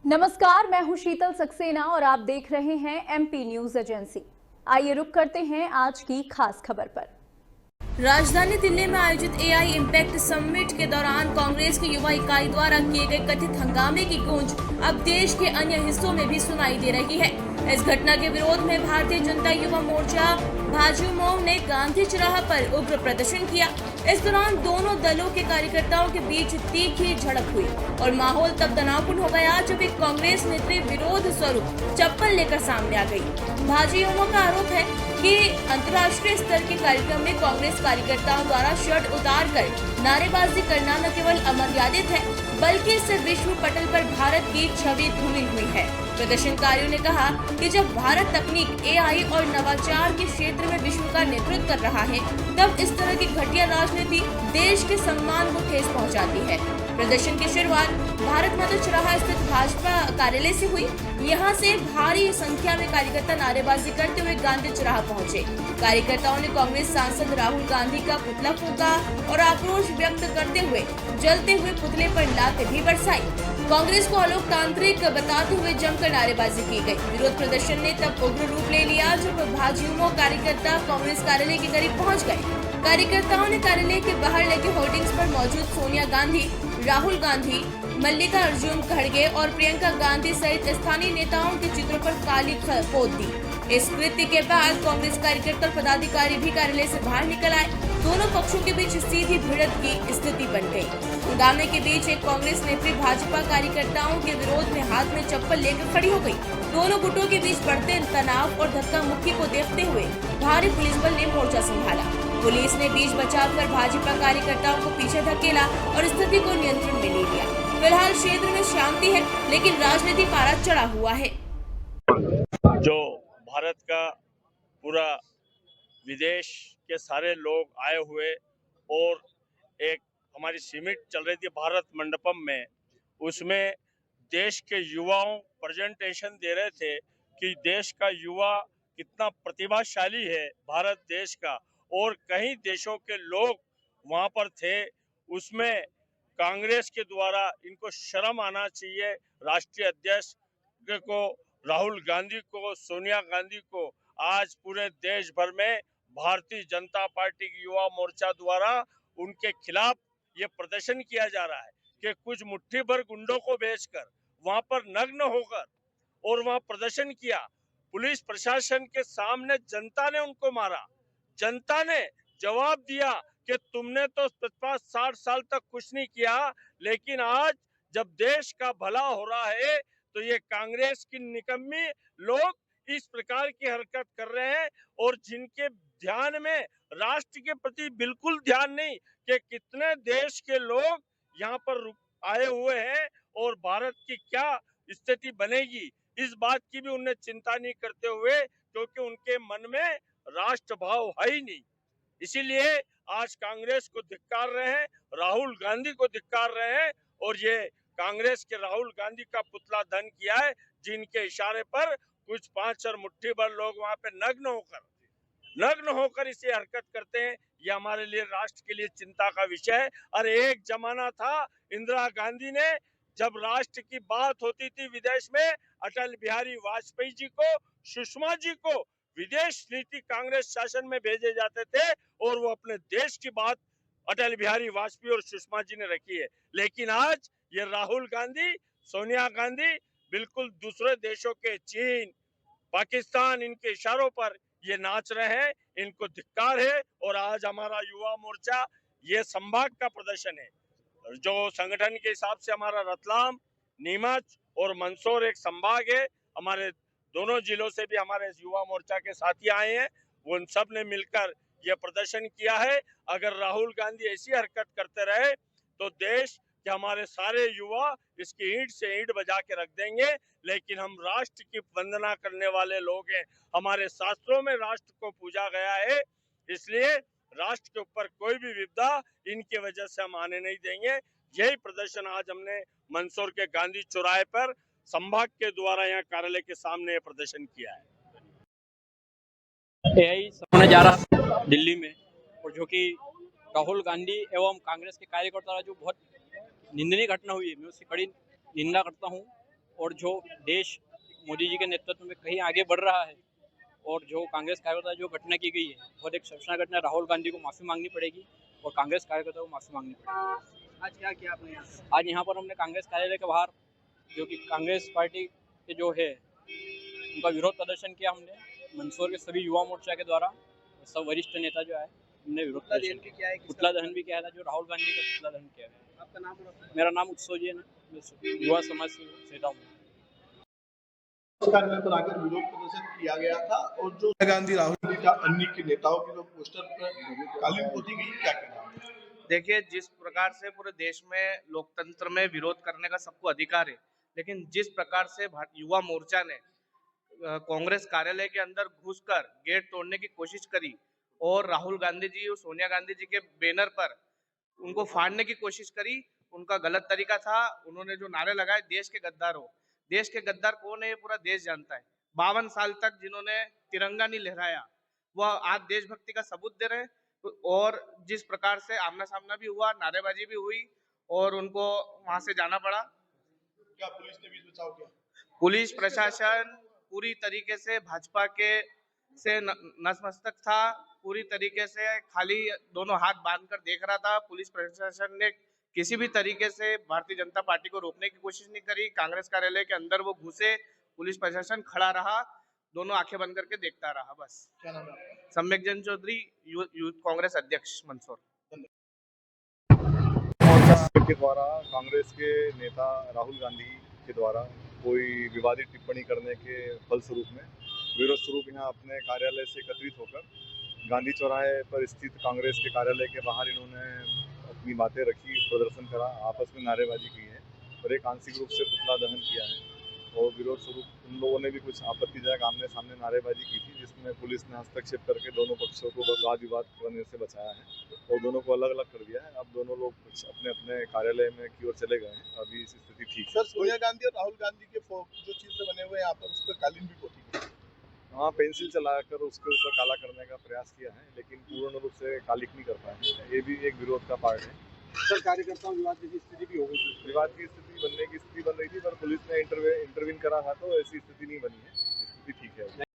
नमस्कार, मैं हूं शीतल सक्सेना और आप देख रहे हैं एमपी न्यूज एजेंसी। आइए रुक करते हैं आज की खास खबर पर। राजधानी दिल्ली में आयोजित एआई इम्पैक्ट समिट के दौरान कांग्रेस की युवा इकाई द्वारा किए गए कथित हंगामे की गूंज अब देश के अन्य हिस्सों में भी सुनाई दे रही है। इस घटना के विरोध में भारतीय जनता युवा मोर्चा भाजयुमो ने गांधी चौराहा पर उग्र प्रदर्शन किया। इस दौरान दोनों दलों के कार्यकर्ताओं के बीच तीखी झड़प हुई और माहौल तब तनावपूर्ण हो गया जब एक कांग्रेस नेत्री विरोध स्वरूप चप्पल लेकर सामने आ गई। भाजयुमो का आरोप है कि अंतर्राष्ट्रीय स्तर के कार्यक्रम में कांग्रेस कार्यकर्ताओं द्वारा शर्ट उतार कर नारेबाजी करना न केवल अमर्यादित है बल्कि इससे विश्व पटल पर भारत की छवि धुली हुई है। प्रदर्शनकारियों ने कहा कि जब भारत तकनीक, एआई और नवाचार के क्षेत्र में विश्व का नेतृत्व कर रहा है, तब इस तरह की घटिया राजनीति देश के सम्मान को ठेस पहुंचाती है। प्रदर्शन की शुरुआत भारत माता चौराहा स्थित भाजपा कार्यालय से हुई। यहां से भारी संख्या में कार्यकर्ता नारेबाजी करते हुए गांधी चौराहा पहुंचे। कार्यकर्ताओं ने कांग्रेस सांसद राहुल गांधी का पुतला फूंका और आक्रोश व्यक्त करते हुए जलते हुए पुतले पर लात भी बरसाई। कांग्रेस को अलोकतांत्रिक बताते हुए जमकर नारेबाजी की गई। विरोध प्रदर्शन ने तब उग्र रूप ले लिया जब भाजयुमो कार्यकर्ता कांग्रेस कार्यालय के करीब पहुंच गए। कार्यकर्ताओं ने कार्यालय के बाहर लगे होर्डिंग्स पर मौजूद सोनिया गांधी, राहुल गांधी, मल्लिका अर्जुन खड़गे और प्रियंका गांधी सहित स्थानीय नेताओं के चित्रों पर काली पोत दी। इस कृत्य के बाद कांग्रेस कार्यकर्ता और पदाधिकारी भी कार्यालय से बाहर निकल आए। दोनों पक्षों के बीच सीधी भिड़ंत की स्थिति बन गई। हंगामे के बीच एक कांग्रेस नेत्री भाजपा कार्यकर्ताओं के विरोध में हाथ में चप्पल लेकर खड़ी हो गई। दोनों गुटों के बीच बढ़ते तनाव और धक्का मुक्की को देखते हुए भारी पुलिस बल ने मोर्चा संभाला। पुलिस ने बीच बचाव कर भाजपा कार्यकर्ताओं को पीछे धकेला और स्थिति को नियंत्रण में ले लिया। फिलहाल क्षेत्र में शांति है, लेकिन राजनीति पारा चढ़ा हुआ है। जो भारत का पूरा विदेश के सारे लोग आए हुए और एक हमारी समिट चल रही थी भारत मंडपम में, उसमें देश के युवाओं प्रेजेंटेशन दे रहे थे कि देश का युवा कितना प्रतिभाशाली है भारत देश का, और कई देशों के लोग वहां पर थे। उसमें कांग्रेस के द्वारा इनको शर्म आना चाहिए। राष्ट्रीय अध्यक्ष को, राहुल गांधी को, सोनिया गांधी को आज पूरे देश भर में भारतीय जनता पार्टी की युवा मोर्चा द्वारा उनके खिलाफ ये प्रदर्शन किया जा रहा है कि कुछ मुट्ठी भर गुंडों को बेचकर वहां पर नग्न होकर और वहां प्रदर्शन किया। पुलिस प्रशासन के सामने जनता ने उनको मारा। जनता ने जवाब दिया कि तुमने तो 50-60 साल तक कुछ नहीं किया, लेकिन आज जब देश का भला हो रहा है तो ये कांग्रेस की निकम्मी लोग इस प्रकार की हरकत कर रहे हैं, और जिनके ध्यान में राष्ट्र के प्रति बिल्कुल ध्यान नहीं कि कितने देश के लोग यहाँ पर आए हुए हैं और भारत की क्या स्थिति बनेगी, इस बात की भी उन्हें चिंता नहीं करते हुए, क्योंकि उनके मन में राष्ट्र भाव है ही नहीं। इसीलिए आज कांग्रेस को धिक्कार रहे हैं, राहुल गांधी को धिक्कार रहे हैं, और ये कांग्रेस के राहुल गांधी का पुतला दहन किया है, जिनके इशारे पर कुछ 5 और मुट्ठी भर लोग वहां पे नग्न होकर इसे हरकत करते हैं। ये हमारे लिए, राष्ट्र के लिए चिंता का विषय है। और एक जमाना था, इंदिरा गांधी ने जब राष्ट्र की बात होती थी विदेश में, अटल बिहारी वाजपेयी जी को, सुषमा जी को विदेश नीति कांग्रेस शासन में भेजे जाते थे, और वो अपने देश की बात अटल बिहारी वाजपेयी और सुषमा जी ने रखी है। लेकिन आज ये राहुल गांधी, सोनिया गांधी बिल्कुल दूसरे देशों के, चीन, पाकिस्तान, इनके इशारों पर ये नाच रहे हैं। इनको धिक्कार है। और आज हमारा युवा मोर्चा ये संभाग का प्रदर्शन है, जो संगठन के हिसाब से हमारा रतलाम, नीमच और मंदसौर एक संभाग है। हमारे दोनों जिलों से भी हमारे युवा मोर्चा के साथी आए हैं, उन सब ने मिलकर यह प्रदर्शन किया है। अगर राहुल गांधी ऐसी हरकत करते रहे तो देश के हमारे सारे युवा इसकी ईंट से ईंट बजा के रख देंगे। लेकिन हम राष्ट्र की वंदना करने वाले लोग हैं, हमारे शास्त्रों में राष्ट्र को पूजा गया है, इसलिए राष्ट्र के ऊपर कोई भी विपदा इनकी वजह से हम आने नहीं देंगे। यही प्रदर्शन आज हमने मंदसौर के गांधी चौराहे पर संभाग के द्वारा यहाँ कार्यालय के सामने प्रदर्शन किया है। एआई होने जा रहा दिल्ली में, और जो कि राहुल गांधी एवं कांग्रेस के कार्यकर्ता जो बहुत निंदनीय घटना हुई है, मैं उसकी कड़ी निंदा करता हूं। और जो देश मोदी जी के नेतृत्व में कहीं आगे बढ़ रहा है, और जो कांग्रेस कार्यकर्ता जो घटना की गई है बहुत एक शर्मनाक घटना, राहुल गांधी को माफ़ी मांगनी पड़ेगी और कांग्रेस कार्यकर्ता को माफ़ी मांगनी पड़ेगी। आज क्या किया आपने? आज यहाँ पर हमने कांग्रेस कार्यालय के बाहर, जो कि कांग्रेस पार्टी के जो है उनका विरोध प्रदर्शन किया हमने। मंदसौर के सभी युवा मोर्चा के द्वारा सब वरिष्ठ नेता जो है हमने विरोध प्रदर्शन किया। पुतला दहन भी किया था, जो राहुल गांधी का पुतला दहन किया गया। आपका नाम और मेरा नाम उत्सव जी है, मैं युवा समाज से हूँ। कार्यालय पर आकर विरोध प्रदर्शन किया गया था और जो सोनिया गांधी राहुल गांधी का अन्य के नेताओं की जो पोस्टर पर कालीन पोती गई, क्या कहना है? देखिए, जिस प्रकार से पूरे देश में लोकतंत्र में विरोध करने का सबको अधिकार है, लेकिन जिस प्रकार से युवा मोर्चा ने कांग्रेस कार्यालय के अंदर घुसकर गेट तोड़ने की कोशिश करी और राहुल गांधी जी और सोनिया गांधी जी के बैनर पर उनको फाड़ने की कोशिश करी, उनका गलत तरीका था। उन्होंने जो नारे लगाए, देश के गद्दार हो, देश के गद्दार कौन है ये पूरा देश जानता है। 52 साल तक जिन्होंने तिरंगा नहीं लहराया, वह आज देशभक्ति का सबूत दे रहे हैं। और जिस प्रकार से आमना सामना भी हुआ, नारेबाजी भी हुई और उनको वहां से जाना पड़ा। क्या पुलिस ने बीच बचाव किया? पुलिस प्रशासन पूरी तरीके से भाजपा के से नतमस्तक था, पूरी तरीके से खाली दोनों हाथ बांधकर देख रहा था। पुलिस प्रशासन ने किसी भी तरीके से भारतीय जनता पार्टी को रोकने की कोशिश नहीं करी। कांग्रेस कार्यालय के अंदर वो घुसे, पुलिस प्रशासन खड़ा रहा, दोनों आंखें बंद करके देखता रहा, बस। क्या नाम है आपका? सम्यक जन चौधरी, यूथ कांग्रेस अध्यक्ष मंदसौर। के द्वारा कांग्रेस के नेता राहुल गांधी के द्वारा कोई विवादित टिप्पणी करने के फलस्वरूप में विरोध स्वरूप यहाँ अपने कार्यालय से एकत्रित होकर गांधी चौराहे पर स्थित कांग्रेस के कार्यालय के बाहर इन्होंने अपनी बातें रखी, प्रदर्शन करा, आपस में नारेबाजी की है और एक आंशिक रूप से पुतला दहन किया है। और विरोध स्वरूप उन लोगों ने भी कुछ आपत्तिजनक आमने सामने नारेबाजी की थी, जिसमें पुलिस ने हस्तक्षेप करके दोनों पक्षों को वाद विवाद करने से बचाया है और दोनों को अलग अलग कर दिया है। अब दोनों लोग अपने अपने कार्यालय में की ओर चले गए हैं। अभी स्थिति ठीक है। सर, सोनिया गांधी और राहुल गांधी के जो चित्र बने हुए हैं यहाँ पर, उस पर कालीन भी पोती गई। हाँ, पेंसिल चलाकर उसके ऊपर काला करने का प्रयास किया है, लेकिन पूर्ण रूप से कालिक नहीं कर पाए। ये भी एक विरोध का पार्ट है। सर, कार्यकर्ताओं विवाद की स्थिति भी हो गई थी। विवाद की स्थिति बनने की स्थिति बन रही थी, पर पुलिस ने इंटरवीन करा था, तो ऐसी स्थिति नहीं बनी है। स्थिति ठीक है।